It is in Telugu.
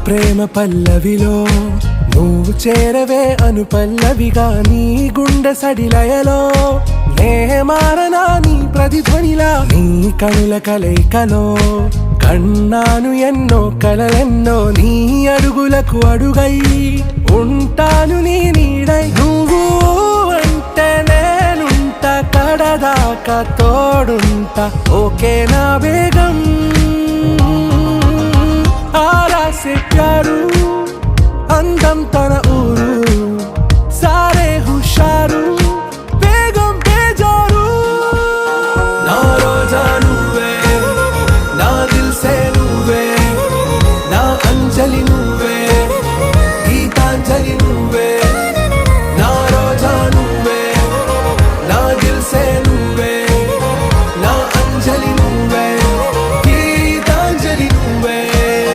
ప్రేమ పల్లవిలో నువ్వు చేరవే అను పల్లవిగా నీ గుండె సడిలయలో నే మారనా నీ ప్రతిధ్వనిలా నీ కనుల కలయికలో కన్నాను ఎన్నో కలలెన్నో నీ అడుగులకు అడుగై ఉంటాను నీ నీడై నువ్వు అంటే నేనుంట కడదాకా తోడుంటా ఓకే నా బేగం आरा से प्यारू अंदम तन ऊरू सारे हुशारू बेगम बेजारू ना रोजा नुवे ना दिल से नुवे ना अंजलि नुवे